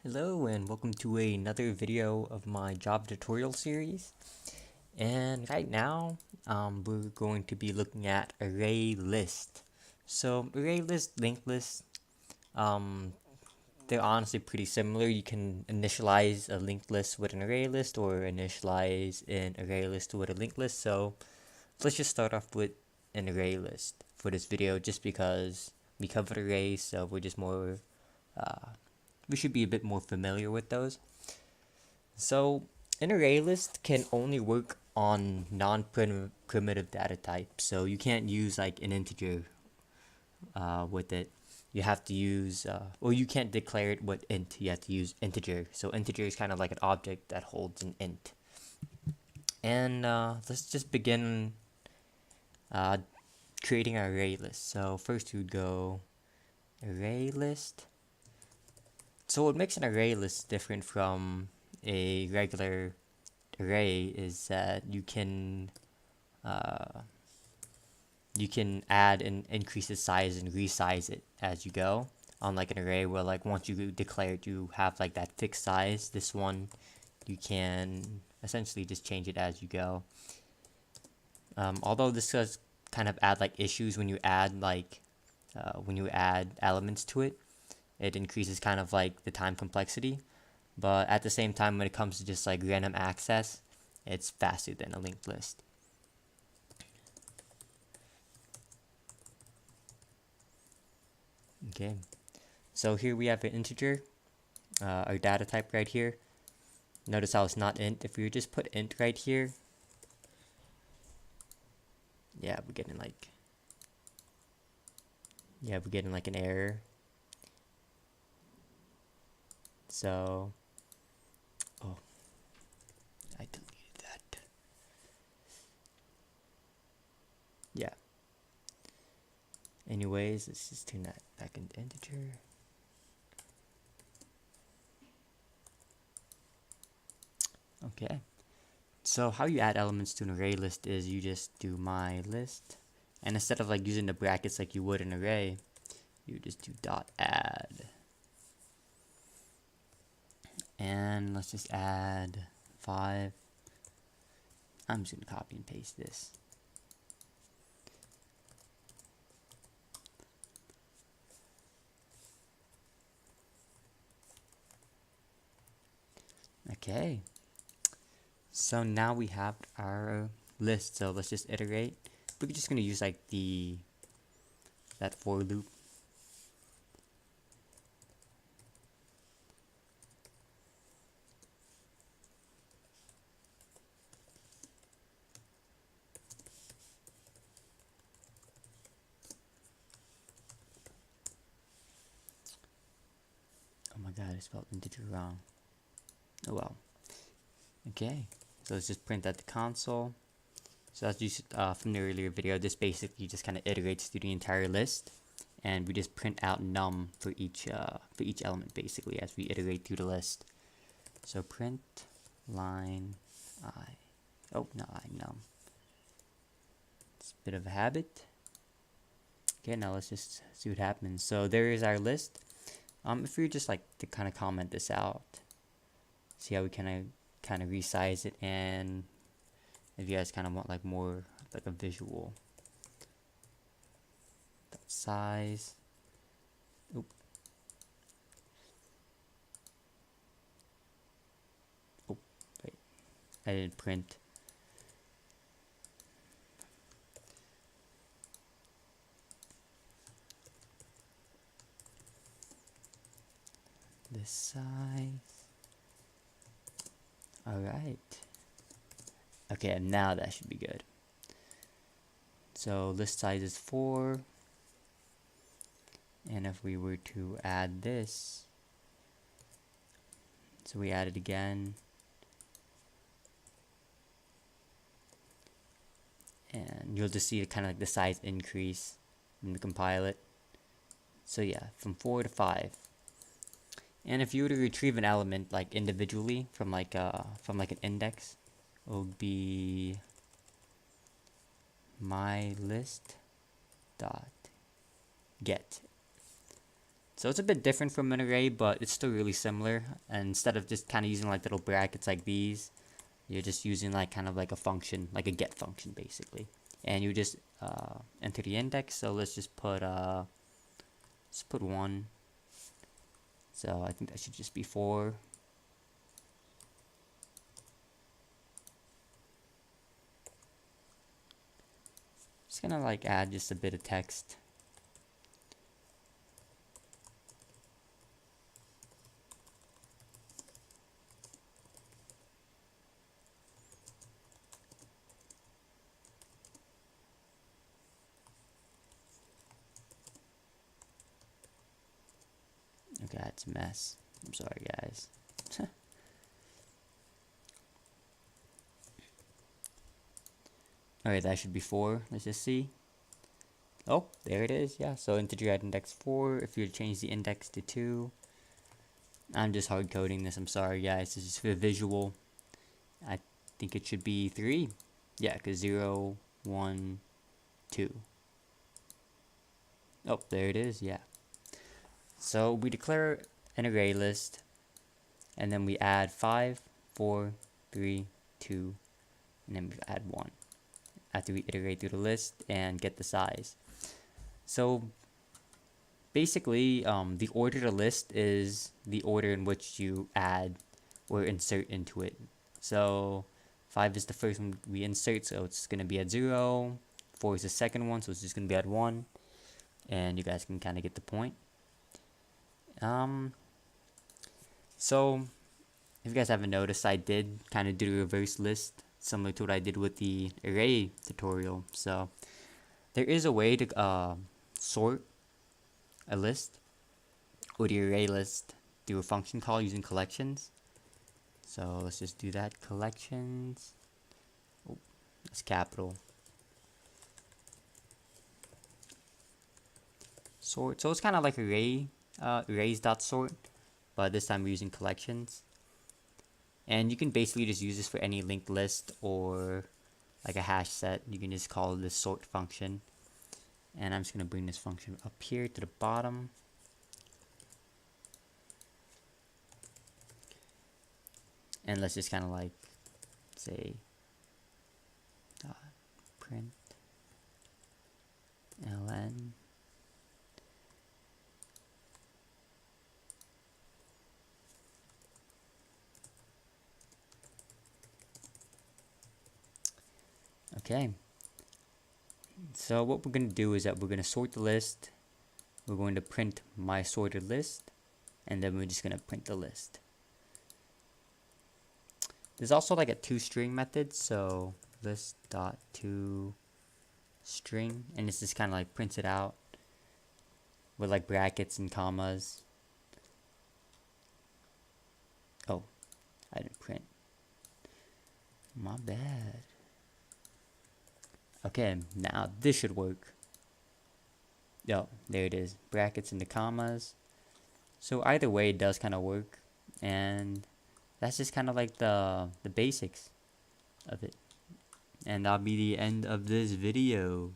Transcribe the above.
Hello and welcome to another video of my job tutorial series. And right now, we're going to be looking at ArrayList. So ArrayList, linked list, um, they're honestly pretty similar. You can initialize a linked list with an ArrayList or initialize an ArrayList with a linked list. So let's just start off with an ArrayList for this video, just because we covered arrays, so uh, we should be a bit more familiar with those. So an array list can only work on non-primitive data types. So you can't use like an integer with it. You have to use, or you can't declare it with int. You have to use integer. So integer is kind of like an object that holds an int. And let's just begin uh, creating our array list. So first we would go array list. So what makes an array list different from a regular array is that you can add and increase the size and resize it as you go. Unlike an array where like once you declare it, you have like that fixed size. This one, you can essentially just change it as you go. Although this does kind of add like issues when you add elements to it. It increases kind of like the time complexity. But at the same time, when it comes to just like random access, it's faster than a linked list. Okay, so here we have an integer, our data type right here. Notice how it's not int. If we just put int right here, we're getting like an error. So, oh, I deleted that. Yeah. Anyways, let's just turn that back into integer. Okay. So how you add elements to an array list is you just do my list, and instead of like using the brackets like you would an array, you just do dot add. And let's just add 5. I'm just gonna copy and paste this. Okay. So now we have our list. So let's just iterate. We're just gonna use like that for loop. Oh my god, I spelled integer wrong. Oh well. Okay, so let's just print at the console. So as you from the earlier video, this basically just kind of iterates through the entire list, and we just print out num for each element basically as we iterate through the list. So print line I. Oh, not I, num. It's a bit of a habit. Okay, now let's just see what happens. So there is our list. If we just like to kind of comment this out, see how we kind of resize it, and if you guys kind of want like more like a visual size. Oop. Oh, wait, I didn't print. This size. Alright. Okay, now that should be good. So list size is 4. And if we were to add this, so we add it again. And you'll just see kind of like the size increase when we compile it. So yeah, from 4 to 5. And if you were to retrieve an element like individually from like an index, it would be my list dot get. So it's a bit different from an array, but it's still really similar. And instead of just kind of using like little brackets like these, you're just using like kind of like a function, like a get function basically. And you just enter the index. So let's put 1. So I think that should just be 4. Just gonna like add just a bit of text. Okay, that's a mess. I'm sorry, guys. Alright, that should be 4. Let's just see. Oh, there it is. Yeah, so integer at index 4. If you change the index to 2. I'm just hard coding this. I'm sorry, guys. This is for visual. I think it should be 3. Yeah, because 0, 1, 2. Oh, there it is. Yeah. So we declare an array list, and then we add 5, 4, 3, 2, and then we add 1 after we iterate through the list and get the size. So basically, the order of the list is the order in which you add or insert into it. So 5 is the first one we insert, so it's going to be at 0. 4 is the second one, so it's just going to be at 1. And you guys can kind of get the point. So if you guys haven't noticed, I did kind of do a reverse list, similar to what I did with the array tutorial. So there is a way to sort a list or the array list through a function call using collections. So let's just do that. Collections. Oh, that's capital. Sort. So it's kind of like arrays.sort, but this time we're using collections. And you can basically just use this for any linked list or like a hash set. You can just call this sort function. And I'm just going to bring this function up here to the bottom. And let's just kind of like say print ln. Okay. So what we're going to do is that we're going to sort the list. We're going to print my sorted list. And then we're just going to print the list. There's also like a toString method. So list.toString. And this just kind of like prints it out with like brackets and commas. Oh, I didn't print. My bad. Okay, now this should work. Oh, there it is. Brackets and the commas. So either way, it does kind of work. And that's just kind of like the basics of it. And that'll be the end of this video.